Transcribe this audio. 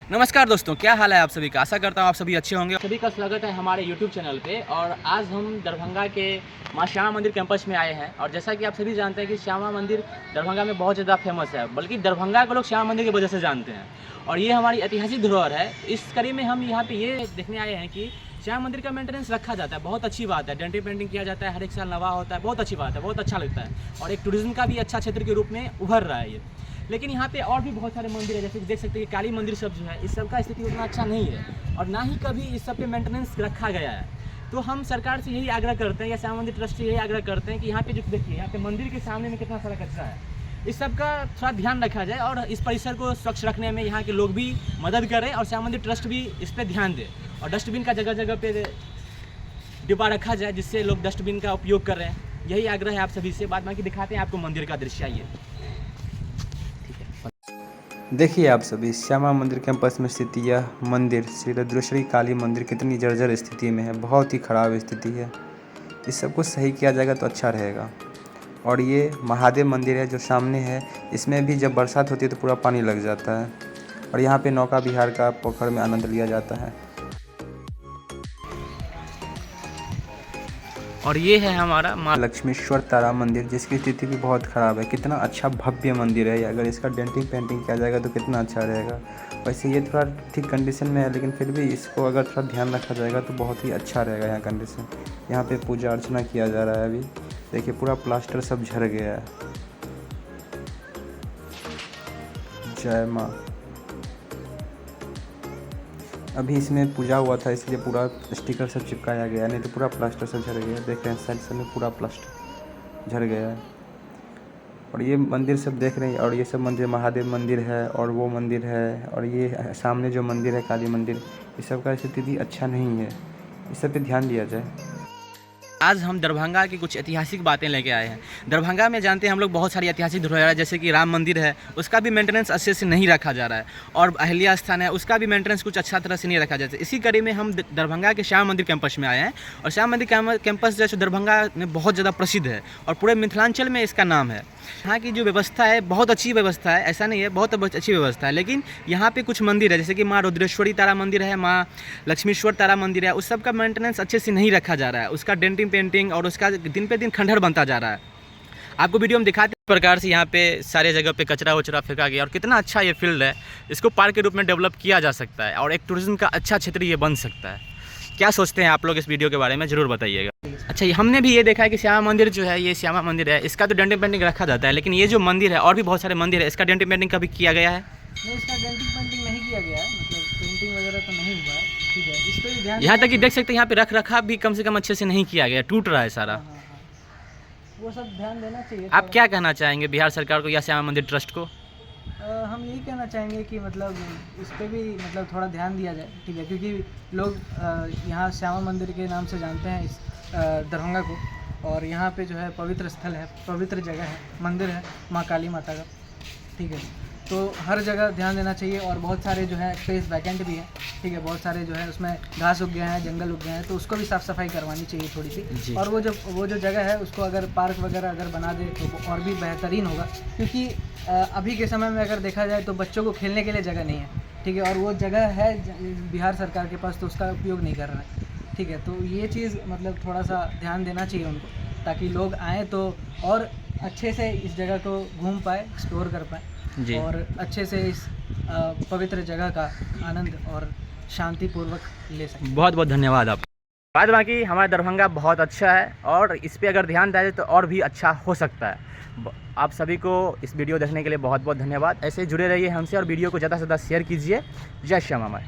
नमस्कार दोस्तों, क्या हाल है आप सभी का। आशा करता हूँ आप सभी अच्छे होंगे। सभी का स्वागत है हमारे YouTube चैनल पे। और आज हम दरभंगा के माँ श्यामा मंदिर कैंपस में आए हैं। और जैसा कि आप सभी जानते हैं कि श्यामा मंदिर दरभंगा में बहुत ज़्यादा फेमस है, बल्कि दरभंगा को लोग श्यामा मंदिर की वजह से जानते हैं। और ये हमारी ऐतिहासिक धरोहर है। इस कड़ी में हम यहाँ पे ये देखने आए हैं कि श्यामा मंदिर का मेंटेनेंस रखा जाता है। बहुत अच्छी बात है। डेंटिंग पेंटिंग किया जाता है, हर एक साल नवा होता है। बहुत अच्छी बात है, बहुत अच्छा लगता है। और एक टूरिज्म का भी अच्छा क्षेत्र के रूप में उभर रहा है ये। लेकिन यहाँ पे और भी बहुत सारे मंदिर है, जैसे कि देख सकते हैं कि काली मंदिर सब जो है, इस सब का स्थिति उतना अच्छा नहीं है और ना ही कभी इस सब पे मेंटेनेंस रखा गया है। तो हम सरकार से यही आग्रह करते हैं या श्यामा मंदिर ट्रस्ट से यही आग्रह करते हैं कि यहाँ पे जो देखिए, यहाँ पे मंदिर के सामने में कितना सारा कचरा है, इस सब का थोड़ा ध्यान रखा जाए और इस परिसर को स्वच्छ रखने में यहाँ के लोग भी मदद करें और श्यामा मंदिर ट्रस्ट भी इस पर ध्यान दे। और डस्टबिन का जगह जगह पे डिब्बा रखा जाए जिससे लोग डस्टबिन का उपयोग कर रहे हैं। यही आग्रह है आप सभी से। बाद बाकी दिखाते हैं आपको मंदिर का दृश्य। आइए। देखिए आप सभी, श्यामा मंदिर कैंपस में स्थित यह मंदिर श्री रुद्रेश्वरी काली मंदिर कितनी जर्जर स्थिति में है। बहुत ही ख़राब स्थिति है। इस सब को सही किया जाएगा तो अच्छा रहेगा। और ये महादेव मंदिर है जो सामने है, इसमें भी जब बरसात होती है तो पूरा पानी लग जाता है। और यहाँ पे नौका विहार का पोखर में आनंद लिया जाता है। और ये है हमारा माँ लक्ष्मीश्वर तारा मंदिर, जिसकी स्थिति भी बहुत ख़राब है। कितना अच्छा भव्य मंदिर है। अगर इसका डेंटिंग पेंटिंग किया जाएगा तो कितना अच्छा रहेगा। वैसे ये थोड़ा ठीक कंडीशन में है, लेकिन फिर भी इसको अगर थोड़ा ध्यान रखा जाएगा तो बहुत ही अच्छा रहेगा। यहाँ कंडीशन, यहाँ पे पूजा अर्चना किया जा रहा है। अभी देखिए पूरा प्लास्टर सब झड़ गया है। जय माँ। अभी इसमें पूजा हुआ था इसलिए पूरा स्टिकर सब चिपकाया गया, नहीं तो पूरा प्लास्टर सब झड़ गया। देख रहे हैं साइड में पूरा प्लास्टर झड़ गया है। और ये मंदिर सब देख रहे हैं, और ये सब मंदिर महादेव मंदिर है और वो मंदिर है, और ये सामने जो मंदिर है काली मंदिर, इस सब का स्थिति भी अच्छा नहीं है। इस सब पे ध्यान दिया जाए। आज हम दरभंगा की कुछ ऐतिहासिक बातें लेके आए हैं। दरभंगा में जानते हैं हम लोग बहुत सारी ऐतिहासिक धरोहर है, जैसे कि राम मंदिर है, उसका भी मेंटेनेंस अच्छे से नहीं रखा जा रहा है। और अहिल्या स्थान है, उसका भी मेंटेनेंस कुछ अच्छा तरह से नहीं रखा जाता है। इसी कड़ी में हम दरभंगा के श्यामा मंदिर कैंपस में आए हैं। और श्यामा मंदिर कैंपस जैसे दरभंगा में बहुत ज़्यादा प्रसिद्ध है और पूरे मिथिलांचल में इसका नाम है। यहाँ की जो व्यवस्था है बहुत अच्छी व्यवस्था है, ऐसा नहीं है, बहुत अच्छी व्यवस्था है। लेकिन यहाँ पे कुछ मंदिर है, जैसे कि माँ रुद्रेश्वरी तारा मंदिर है, माँ लक्ष्मीश्वर तारा मंदिर है, उस सब का मेंटेनेंस अच्छे से नहीं रखा जा रहा है। उसका डेंटिंग पेंटिंग और उसका दिन पे दिन खंडहर बनता जा रहा है। आपको वीडियो में दिखाते हैं प्रकार से यहाँ पे सारे जगह पे कचरा वचरा फेंका गया। और कितना अच्छा ये फील्ड है, इसको पार्क के रूप में डेवलप किया जा सकता है और एक टूरिज्म का अच्छा क्षेत्र ये बन सकता है। क्या सोचते हैं आप लोग इस वीडियो के बारे में, ज़रूर बताइएगा। अच्छा, हमने भी ये देखा है कि श्यामा मंदिर जो है, ये श्यामा मंदिर है, इसका तो डेंटिंग पेंटिंग रखा जाता है। लेकिन ये जो मंदिर है और भी बहुत सारे मंदिर है, इसका डेंटिंग पेंटिंग कभी किया गया है? नहीं, इसका डेंटिंग पेंटिंग नहीं किया गया है, मतलब पेंटिंग वगैरह तो नहीं हुआ है। ठीक है, इस पर भी ध्यान। यहाँ तक कि देख सकते हैं यहाँ पे रख रखाव भी कम से कम अच्छे से नहीं किया गया, टूट रहा है सारा। हाँ, वो सब ध्यान देना चाहिए। आप क्या कहना चाहेंगे बिहार सरकार को या श्यामा मंदिर ट्रस्ट को? हम यही कहना चाहेंगे कि मतलब इस पर भी मतलब थोड़ा ध्यान दिया जाए। ठीक है, क्योंकि लोग यहाँ श्यामा मंदिर के नाम से जानते हैं इस दरभंगा को। और यहाँ पे जो है पवित्र स्थल है, पवित्र जगह है, मंदिर है माँ काली माता का। ठीक है, तो हर जगह ध्यान देना चाहिए। और बहुत सारे जो है स्पेस वैकेंट भी है। ठीक है, बहुत सारे जो है उसमें घास उग गए हैं, जंगल उग गए हैं, तो उसको भी साफ़ सफाई करवानी चाहिए थोड़ी सी। और वो जो जगह है उसको अगर पार्क वगैरह अगर बना दे तो वो और भी बेहतरीन होगा। क्योंकि अभी के समय में अगर देखा जाए तो बच्चों को खेलने के लिए जगह नहीं है। ठीक है, और वो जगह है बिहार सरकार के पास, तो उसका उपयोग नहीं कर रहा है। ठीक है, तो ये चीज़ मतलब थोड़ा सा ध्यान देना चाहिए उनको, ताकि लोग आएँ तो और अच्छे से इस जगह को घूम पाए, एक्सप्लोर कर पाए और अच्छे से इस पवित्र जगह का आनंद और शांतिपूर्वक ले सकें। बहुत बहुत धन्यवाद आप। बाद बाकी हमारा दरभंगा बहुत अच्छा है और इस पर अगर ध्यान दिया जाए तो और भी अच्छा हो सकता है। आप सभी को इस वीडियो देखने के लिए बहुत बहुत धन्यवाद। ऐसे जुड़े रहिए हमसे और वीडियो को ज़्यादा से ज़्यादा शेयर कीजिए। जय श्यामा माई।